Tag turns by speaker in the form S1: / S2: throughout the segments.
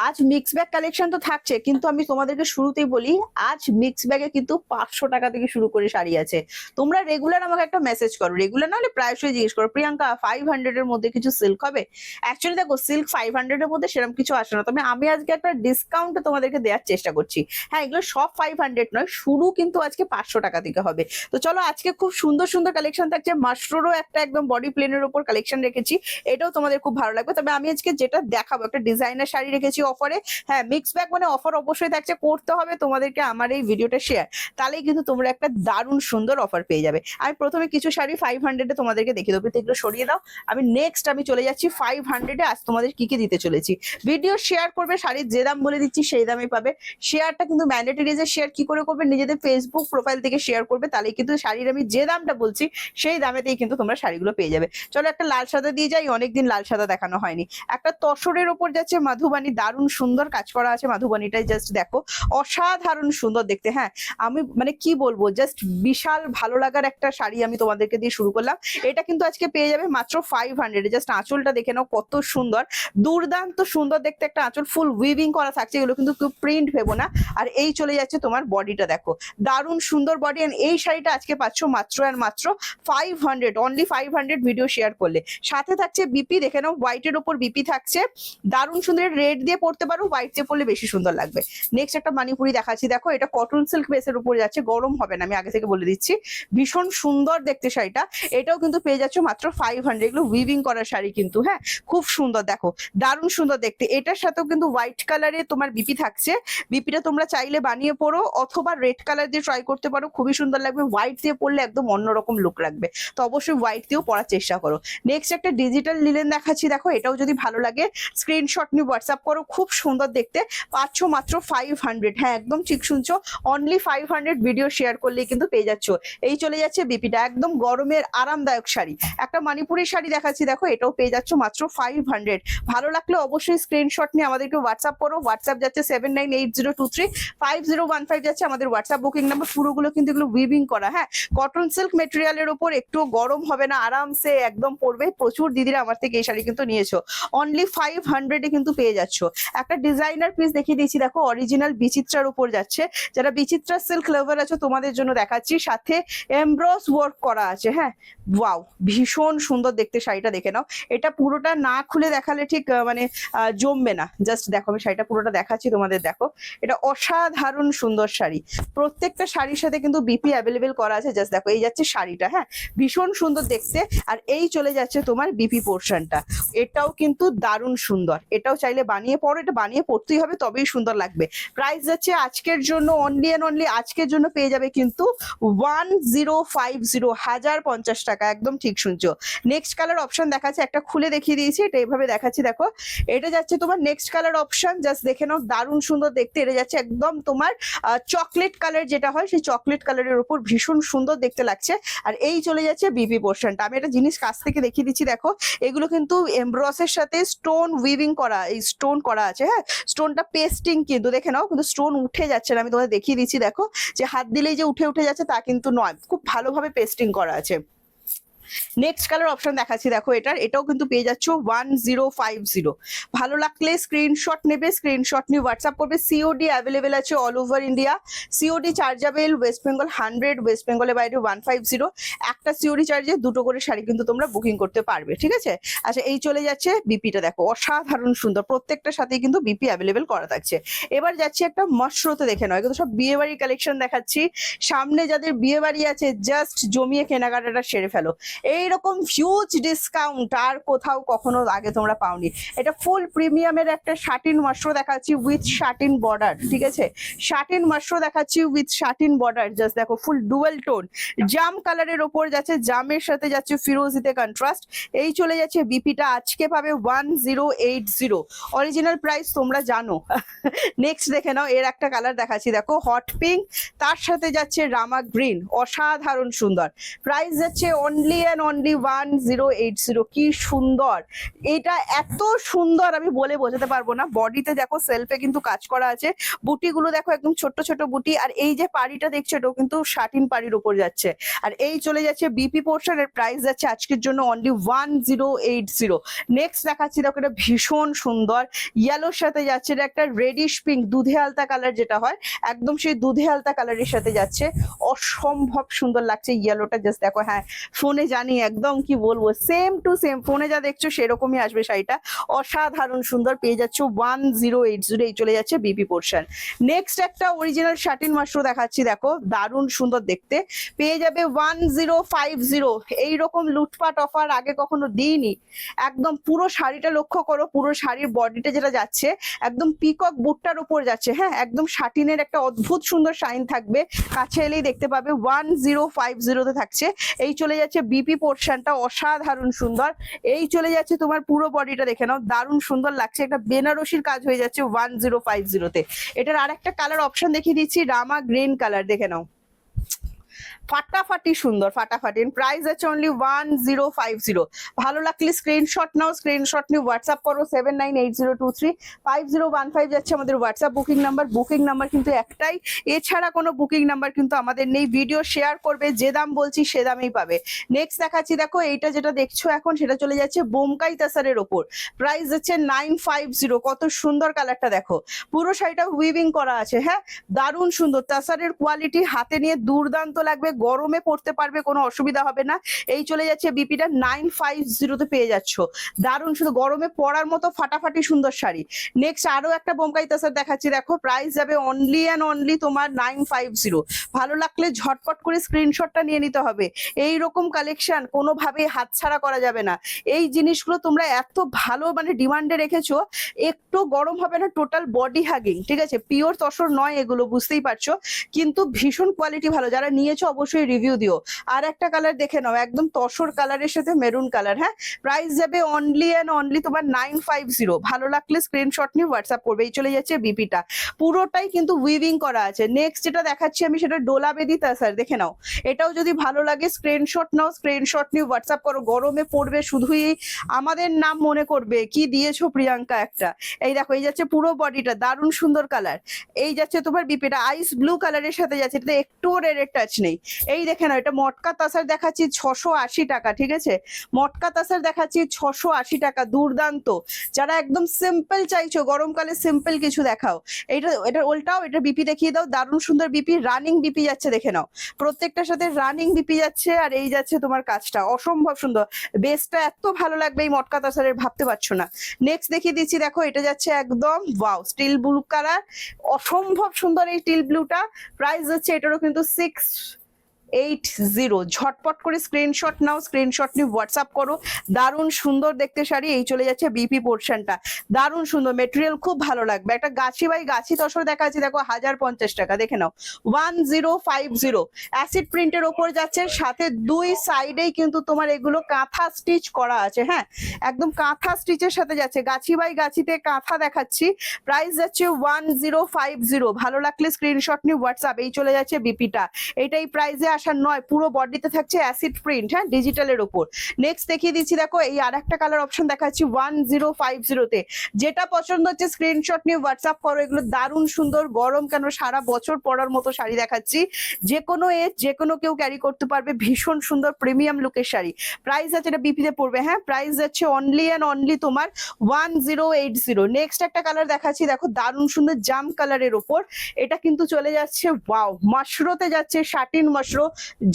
S1: আজ mix bag collection তো থাকছে, কিন্তু আমি তোমাদেরকে শুরুতেই বলি আজ মিক্স ব্যাগে কিন্তু 500 টাকা থেকে শুরু করে শাড়ি আছে। তোমরা রেগুলার আমাকে একটা মেসেজ করো, রেগুলার না হলে প্রায়শই জিজ্ঞেস করো প্রিয়াঙ্কা 500 এর মধ্যে কিছু সিল্ক হবে। অ্যাকচুয়ালি দেখো সিল্ক 500 এর মধ্যে সেরকম কিছু আসে না, তবে আমি আজকে একটা ডিসকাউন্ট তোমাদেরকে দেওয়ার চেষ্টা করছি। হ্যাঁ, এগুলো সব 500 নয়, শুরু কিন্তু আজকে 500 টাকা থেকে হবে। তো চলো, আজকে খুব সুন্দর সুন্দর কালেকশন থাকছে। মাশরুরও একটা একদম বডি প্লেনের উপর কালেকশন রেখেছি, এটাও তোমাদের খুব ভালো লাগবে। তবে আমি আজকে যেটা দেখাবো একটা ডিজাইনার শাড়ি রেখেছি অফারে। হ্যাঁ, মিক্স ব্যাগ মানে অফার অবশ্যই থাকছে, করতে হবে তোমাদেরকে আমার এই ভিডিওটা শেয়ার, তাহলেই কিন্তু তোমরা একটা দারুণ সুন্দর অফার পেয়ে যাবে। আমি প্রথমে কিছু শাড়ি 500-এ তোমাদেরকে দেখিয়ে দেবো, এগুলো সরিয়ে দাও। আমি চলে যাচ্ছি 500-এ। আজ তোমাদের কি কি দিতে চলেছি, ভিডিও শেয়ার করবে, শাড়ির যে দাম বলে দিচ্ছি সেই দামে পাবে। শেয়ারটা কিন্তু ম্যান্ডেটরি, যে শেয়ার কি করে করবে, নিজেদের ফেসবুক প্রোফাইল থেকে শেয়ার করবে, তাহলেই কিন্তু শাড়ির আমি যে দামটা বলছি সেই দামেতেই কিন্তু তোমরা শাড়িগুলো পেয়ে যাবে। চলো একটা লাল সাদা দিয়ে যাই, অনেকদিন লাল সাদা দেখানো হয়নি। একটা তসরের ওপর যাচ্ছে মাধুবানি, দারুণ সুন্দর কাজ করা আছে মাধুবানিটাই, জাস্ট দেখো অসাধারণ সুন্দর দেখতে। হ্যাঁ, আমি মানে কি বলবো, জাস্ট বিশাল ভালো লাগার একটা শাড়ি আমি তোমাদেরকে দিয়ে শুরু করলাম। এটা কিন্তু আজকে পেয়ে যাবে মাত্র 500-এ। জাস্ট আঁচলটা দেখে নাও কত সুন্দর, দুর্দান্ত সুন্দর দেখতে একটা আঁচল, ফুল উইভিং করা থাকছে, এগুলো কিন্তু কেউ প্রিন্ট ভেবো না। আর এই চলে যাচ্ছে তোমার বডিটা, দেখো দারুণ সুন্দর বডি। এই শাড়িটা আজকে পাচ্ছ মাত্র আর মাত্র 500, অনলি 500 ভিডিও শেয়ার করলে। সাথে থাকছে বিপি, দেখে নাও হোয়াইটের ওপর বিপি থাকছে, দারুণ সুন্দর। রেড দিয়ে পড়তে পারো, হোয়াইট দিয়ে পড়লে বেশি সুন্দর লাগবে। নেক্সট একটা মানিপুরি দেখাচ্ছি, দেখো এটা কটন সিল্ক বেসের উপর যাচ্ছে, গরম হবে না, আমি আগে থেকে বলে দিচ্ছি। ভীষণ সুন্দর দেখতে শাড়িটা, এটাও কিন্তু পেয়ে যাচ্ছে মাত্র 500। এগুলো উইভিং করা শাড়ি কিন্তু, হ্যাঁ খুব সুন্দর, দেখো দারুণ সুন্দর দেখতে। এটার সাথেও কিন্তু হোয়াইট কালারে তোমার বিপি থাকছে, বিপিটা তোমরা চাইলে বানিয়ে পড়ো অথবা রেড কালার দিয়ে ট্রাই করতে পারো, খুবই সুন্দর লাগবে। হোয়াইট দিয়ে পড়লে একদম অন্যরকম লুক লাগবে, তো অবশ্যই হোয়াইট দিয়েও পড়ার চেষ্টা করো। নেক্সট একটা ডিজিটাল লিলেন দেখাচ্ছি, দেখো এটাও যদি ভালো লাগে স্ক্রিনশট নিয়ে হোয়াটসঅ্যাপ করো, খুব সুন্দর দেখতে, পাচ্ছ মাত্র 500। হ্যাঁ একদম ঠিক শুনছো, অনলি 500 ভিডিও শেয়ার করলেই কিন্তু পেয়ে যাচ্ছ। এই চলে যাচ্ছে বিপিটা, একদম গরমের আরামদায়ক শাড়ি। একটা মানিপুরি শাড়ি দেখাচ্ছি, দেখো এটাও পেয়ে যাচ্ছ মাত্র 500। ভালো লাগলে অবশ্যই স্ক্রিনশট নিয়ে আমাদেরকে হোয়াটসঅ্যাপ করো। হোয়াটসঅ্যাপ যাচ্ছে 7980235015 যাচ্ছে আমাদের হোয়াটসঅ্যাপ বুকিং নাম্বার। পুরোগুলো কিন্তু এগুলো উইভিং করা, হ্যাঁ কটন সিল্ক মেটেরিয়ালের উপর, একটু গরম হবে না, আরামসে একদম পরবে। প্রচুর দিদিরা আমার থেকে এই শাড়ি কিন্তু নিয়েছো, অনলি 500-এ কিন্তু পেয়ে যাচ্ছ। একটা ডিজাইনার পিস দেখিয়ে দিয়েছি, দেখো অরিজিনাল বিচিত্রার উপর যাচ্ছে, যারা বিচিত্রা সিল্ক লাভার আছো তোমাদের জন্য দেখাচ্ছি, সাথে এমব্রস ওয়ার্ক করা আছে। হ্যাঁ ওয়াও, ভীষণ সুন্দর দেখতে শাড়িটা, দেখে নাও। এটা পুরোটা না খুলে দেখালে ঠিক মানে জমবে না, জাস্ট দেখো আমি শাড়িটা পুরোটা দেখাচ্ছি তোমাদের, দেখো এটা অসাধারণ সুন্দর শাড়ি। প্রত্যেকটা শাড়ির সাথে কিন্তু বিপি অ্যাভেলেবেল করা আছে, জাস্ট দেখো এই যাচ্ছে শাড়িটা, হ্যাঁ ভীষণ সুন্দর দেখতে। আর এই চলে যাচ্ছে তোমার বিপি পোর্শনটা, এটাও কিন্তু দারুণ সুন্দর, এটাও চাইলে বানিয়ে পড়ো, এটা বানিয়ে পড়তেই হবে তবেই সুন্দর লাগবে। প্রাইস যাচ্ছে আজকের জন্য অনলি অ্যান্ড অনলি আজকের জন্য পেয়ে যাবে কিন্তু 1050 টাকা, একদম ঠিক শুনছো। নেক্সট কালার অপশন দেখাচ্ছে, একটা খুলে দেখিয়ে দিয়েছি, এটা এভাবে দেখাচ্ছি, দেখো এটা যাচ্ছে তোমার নেক্সট কালার অপশন, জাস্ট দেখে নাও দারুণ সুন্দর দেখতে। এটা যাচ্ছে একদম তোমার চকলেট কালার, যেটা হয় সেই চকলেট কালারের উপর, ভীষণ সুন্দর দেখতে লাগছে। আর এই চলে যাচ্ছে বিপি পোর্শনটা। আমি একটা জিনিস কাছ থেকে দেখিয়ে দিচ্ছি, দেখো এগুলো কিন্তু এমব্রসের সাথে স্টোন উইভিং করা, এই স্টোন করা আছে। হ্যাঁ স্টোনটা পেস্টিং কিন্তু, দেখে নাও কিন্তু স্টোন উঠে যাচ্ছে না, আমি তোমাদের দেখিয়ে দিচ্ছি, দেখো যে হাত দিলেই যে উঠে উঠে যাচ্ছে তা কিন্তু নয়, খুব ভালোভাবে পেস্টিং করা আছে। নেক্সট কালার অপশন দেখাচ্ছি, দেখো এটাও কিন্তু পেয়ে যাচ্ছ 1050। ভালো লাগলে স্ক্রিনশট নেবে, স্ক্রিনশট নিয়ে হোয়াটসঅ্যাপ করবে। সিওডি অ্যাভেলেবেল আছে all over India, COD chargeable, West Bengal 100, West বেঙ্গলের বাইরে 150। একটা সিওডি চার্জে দুটো করে শাড়ি কিন্তু তোমরা বুকিং করতে পারবে, ঠিক আছে। আচ্ছা এই চলে যাচ্ছে বিপিটা, দেখো অসাধারণ সুন্দর, প্রত্যেকটা সাথেই কিন্তু বিপি অ্যাভেলেবেল করা থাকছে। এবার যাচ্ছি একটা মশরুতে, দেখে নয় কিন্তু সব বিয়ে বাড়ি কালেকশন দেখাচ্ছি। সামনে যাদের বিয়ে বাড়ি আছে জাস্ট জমিয়ে কেনাকাটাটা সেরে ফেলো, এইরকম হিউজ ডিসকাউন্ট আর কোথাও কখনো আগে তোমরা পাওনি। এটা ফুল প্রিমিয়ামের একটা শাটিন মাশরু দেখাচ্ছি উইথ শাটিন বর্ডার, ঠিক আছে, শাটিন মাশরু দেখাচ্ছি উইথ শাটিন বর্ডার, জাস্ট দেখো ফুল ডুয়েল টোন জাম কালারের ওপর যাচ্ছে, জামের সাথে যাচ্ছে ফিরোজিতে কন্ট্রাস্ট। এই চলে যাচ্ছে বিপিটা, আজকে পাবে 1080, অরিজিনাল প্রাইস তোমরা জানো। নেক্সট দেখে নাও, এর একটা কালার দেখাচ্ছি, দেখো হট পিঙ্ক, তার সাথে যাচ্ছে রামা গ্রিন, অসাধারণ সুন্দর। প্রাইস যাচ্ছে অনলি অ্যান্ড অনলি 1080। কি সুন্দর, এটা এত সুন্দর আমি বলে বোঝাতে পারবো না। বডিতে দেখো সেলফে কিন্তু কাজ করা আছে, বুটিগুলো দেখো একদম ছোট্ট ছোট বুটি, আর এই যে পাড়িটা দেখছো এটাও কিন্তু শাটিন পাড়ির উপর যাচ্ছে। আর এই চলে যাচ্ছে বিপি পোর্শনের প্রাইস যাচ্ছে আজকের জন্য অনলি 1080। নেক্সট দেখাচ্ছি দেখো, এটা ভীষণ সুন্দর ইয়েলোর সাথে যাচ্ছে, এটা একটা রেডিশ পিঙ্ক দুধে আলতা কালার যেটা হয়, একদম সেই দুধে আলতা কালারের সাথে যাচ্ছে, অসম্ভব সুন্দর লাগছে ইয়েলোটা। জাস্ট দেখো, হ্যাঁ ফোনে জানি একদম কি বলবো, সেম টু সেম ফোনে যা দেখছো সেরকমই আসবে শাড়িটা, অসাধারণ সুন্দর। পেয়ে যাচ্ছ 1080, এই চলে যাচ্ছে বিপি পোর্শন। নেক্সট একটা অরিজিনাল শাটিন মাশরু দেখাচ্ছি, দেখো দারুণ সুন্দর দেখতে, পেয়ে যাবে 1050। এইরকম লুটপাট অফার আগে কখনো দিইনি। একদম পুরো শাড়িটা লক্ষ্য করো, পুরো শাড়ির বডিটা যেটা যাচ্ছে একদম পিকক বুটটার উপর যাচ্ছে, হ্যাঁ একদম শাটিনের একটা অদ্ভুত সুন্দর শাইন থাকবে, কাছে এলেই দেখতে পাবে 1050 থাকছে। এই চলে যাচ্ছে বিপি পোর্শনটা, অসাধারণ সুন্দর। এই চলে যাচ্ছে তোমার পুরো বডিটা, দেখে নাও দারুণ সুন্দর লাগছে, একটা বেনারসির কাজ হয়ে যাচ্ছে 1050-তে। এটার আরেকটা কালার অপশন দেখিয়ে দিচ্ছি, রামা গ্রিন কালার, দেখে নাও ফাটাফাটি সুন্দর, ফাটাফাটি। প্রাইস আছে অনলি 1050। ভালো লাগলে স্ক্রিনশট নাও, স্ক্রিনশট নিয়ে হোয়াটসঅ্যাপ করো 7980235015 যাচ্ছে আমাদের WhatsApp booking number. Booking number কিন্তু একটাই, এছাড়া কোনো বুকিং নাম্বার কিন্তু আমাদের নেই। ভিডিও শেয়ার করবে, যে দাম বলছি সে দামেই পাবে। নেক্সট দেখাচ্ছি দেখো, এইটা যেটা দেখছো এখন সেটা চলে যাচ্ছে বোমকাই তাসারের ওপর, প্রাইস হচ্ছে 950। কত সুন্দর কালারটা দেখো, পুরো শাড়িটা উইভিং করা আছে, হ্যাঁ দারুণ সুন্দর। তাসারের কোয়ালিটি হাতে নিয়ে দুর্দান্ত লাগবে, গরমে পড়তে পারবে, কোনো অসুবিধা হবে না। এই চলে যাচ্ছে বিপিটা 950-তে পেয়ে যাচ্ছ, দারুণ সুন্দর গরমে পরার মতো ফাটাফাটি সুন্দর শাড়ি। নেক্সট আরো একটা বোমকাই তাসার দেখাচ্ছি, দেখো প্রাইস যাবে অনলি অ্যান্ড অনলি তোমার 950। ভালো লাগলে ঝটপট করে স্ক্রিনশটটা নিয়ে নিতে হবে। এই রকম কালেকশন কোনোভাবেই হাতছাড়া করা যাবে না। এই জিনিসগুলো তোমরা এত ভালো মানে ডিমান্ডে রেখেছো, একটু গরম হবে না, টোটাল বডি হাগিং, ঠিক আছে পিওর তসর নয় এগুলো, বুঝতেই পারছো, কিন্তু ভীষণ কোয়ালিটি ভালো। যারা নিয়েছো অবশ্যই রিভিউ দিও। আর একটা কালার দেখে নাও, একদম তসর কালারের সাথে মেরুন কালার, হ্যাঁ প্রাইস যাবে অনলি অ্যান্ড অনলি তোমার 950। ভালো লাগলে স্ক্রিনশট নিয়ে হোয়াটসঅ্যাপ করবে। এই চলে যাচ্ছে বিপিটা, পুরোটাই কিন্তু উইভিং করা আছে। নেক্সট যেটা দেখাচ্ছি আমি সেটা ডোলা বেদি তাসার, দেখে নাও এটাও যদি ভালো লাগে স্ক্রিনশট নাও, স্ক্রিনশট নিয়ে হোয়াটসঅ্যাপ করো। গরমে পড়বে শুধুই আমাদের নাম মনে করবে, কি দিয়েছো প্রিয়াঙ্কা একটা। এই দেখো এই যাচ্ছে পুরো বডিটা, দারুণ সুন্দর কালার। এই যাচ্ছে তোমার বিপিটা আইস ব্লু কালারের সাথে যাচ্ছে, এটা একটুও রেডের টাচ নেই। এই দেখে নাও, এটা মটকা তাসার দেখাচ্ছি 680 টাকা, ঠিক আছে মটকা তাসার দেখাচ্ছি 680 টাকা, দুর্দান্ত। যারা একদম সিম্পল চাইছো, গরমকালে সিম্পল কিছু দেখাও, এটা উল্টাও, এটা বিপি দেখিয়ে দাও, দারুণ সুন্দর বিপি, রানিং বিপি যাচ্ছে, দেখে নাও প্রত্যেকটার সাথে রানিং বিপি যাচ্ছে। আর এই যাচ্ছে তোমার কাজটা অসম্ভব সুন্দর, বেসটা এত ভালো লাগবে এই মটকা তাসারের, ভাবতে পারছো না। নেক্সট দেখিয়ে দিচ্ছি, দেখো এটা যাচ্ছে একদম ওয়াও স্টিল ব্লু কালার, অসম্ভব সুন্দর এই স্টিল ব্লুটা। প্রাইস হচ্ছে এটারও কিন্তু 680। ঝটপট করে স্ক্রিনশট নাও, স্ক্রিনশট নিয়ে হোয়াটসঅ্যাপ করো। দারুণ সুন্দর দেখতে শাড়ি। এই চলে যাচ্ছে বিপি পোর্শনটা, দারুণ সুন্দর মেটেরিয়াল, খুব ভালো লাগবে। একটা গাছি বাই গাছি তসর দেখাচ্ছি, দেখো 1050 টাকা, দেখে নাও 1050। অ্যাসিড প্রিন্টের ওপর যাচ্ছে, সাথে দুই সাইডেই কিন্তু তোমার এগুলো কাঁথা স্টিচ করা আছে, হ্যাঁ একদম কাঁথা স্টিচের সাথে যাচ্ছে, গাছি বাই গাছিতে কাঁথা দেখাচ্ছি। প্রাইস যাচ্ছে 1050। ভালো লাগলে স্ক্রিনশট নিয়ে হোয়াটসঅ্যাপ। এই চলে যাচ্ছে বিপিটা, এটাই প্রাইসে আসার নয়, পুরো বডিতে থাকছে অ্যাসিড প্রিন্ট, হ্যাঁ ডিজিটালের ওপর। নেক্সট দেখিয়ে দিচ্ছি, দেখো এই আর একটা কালার অপশন দেখাচ্ছি 1050-তে। যেটা পছন্দ হচ্ছে স্ক্রিনশট নিয়ে হোয়াটসঅ্যাপ করো। এগুলো দারুণ সুন্দর, গরম কেন সারা বছর পরার মতো শাড়ি দেখাচ্ছি, যে কোনো এজ যে কোনো কেউ ক্যারি করতে পারবে, ভীষণ সুন্দর প্রিমিয়াম লুকের শাড়ি। প্রাইস আছে এটা বিপিতে পড়বে, হ্যাঁ প্রাইস যাচ্ছে অনলি অ্যান্ড অনলি তোমার 1080। নেক্সট একটা কালার দেখাচ্ছি, দেখো দারুণ সুন্দর জাম কালারের ওপর, এটা কিন্তু চলে যাচ্ছে ওয়াও মাশরোতে যাচ্ছে, শাটিন মাশরো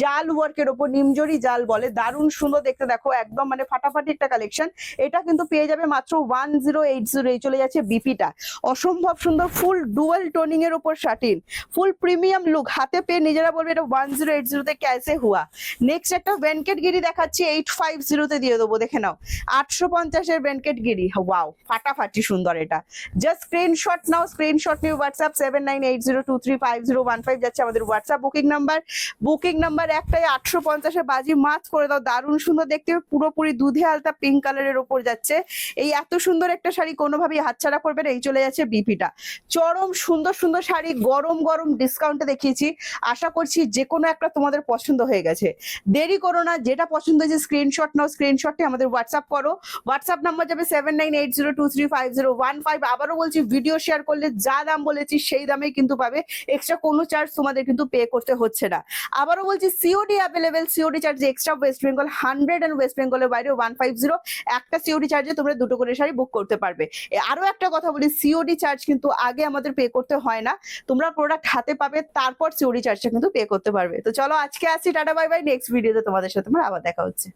S1: জাল ওয়ার্কের ওপর, নিমজরি জাল বলে, দারুণ সুন্দর দেখতে, দেখো একদম মানে ফাটাফাটি একটা কালেকশন। এটা কিন্তু পেয়ে যাবে মাত্র 1080। এই চলে যাচ্ছে বিপিটা, অসম্ভব সুন্দর ফুল ডুয়াল টোনিং এর ওপর শাটিন, ফুল প্রিমিয়াম লুক, হাতে পেয়ে নিজেরা বলবে এটা 1080-তে ক্যাসে হুয়া। নেক্সট একটা ভেনকেট গিরি দেখাচ্ছি 850-তে দিয়ে দেবো, দেখে নাও 850-এর ভেনকেট গিরি, ওয়াও ফাটাফাটি সুন্দর। এটা জাস্ট স্ক্রিনশট নাও, স্ক্রিনশট নিয়ে হোয়াটসঅ্যাপ 7980235015 যাচ্ছে আমাদের WhatsApp booking number. Booking booking number একটাই 850-এ বাজি মাছ করে দাও। দারুণ সুন্দর দেখতে, পুরোপুরি দুধে আলতা পিঙ্ক কালারের ওপর যাচ্ছে। এই এত সুন্দর একটা শাড়ি কোনোভাবেই হাতছাড়া করবে না। এই চলে যাচ্ছে বিপিটা, চরম সুন্দর সুন্দর শাড়ি গরম গরম ডিসকাউন্টে দেখিয়েছি। আশা করছি যে কোনো একটা তোমাদের পছন্দ হয়ে গেছে। দেরি করো না, যেটা পছন্দ হয়েছে স্ক্রিনশট নাও, স্ক্রিনশটে আমাদের হোয়াটসঅ্যাপ করো। হোয়াটসঅ্যাপ নাম্বার যাবে 7980235015। আবারও বলছি, ভিডিও শেয়ার করলে যা দাম বলেছি সেই দামেই কিন্তু পাবে, এক্সট্রা কোনো চার্জ তোমাদের কিন্তু পে করতে হচ্ছে না। আবারও বলছি, COD available, COD charge extra West Bengal 100 and West বেঙ্গলের বাইরে 150। একটা সিওডি চার্জে তোমরা দুটো করে শাড়ি বুক করতে পারবে। আরো একটা কথা বলি, সিওডি চার্জ কিন্তু আগে আমাদের পে করতে হয় না, তোমরা প্রোডাক্ট হাতে পাবে তারপর সিওডি চার্জটা কিন্তু পে করতে পারবে। তো চলো আজকে আসছি, টাটা বাই বাই। নেক্সট ভিডিওতে তোমাদের সাথে আমার আবার দেখা হচ্ছে।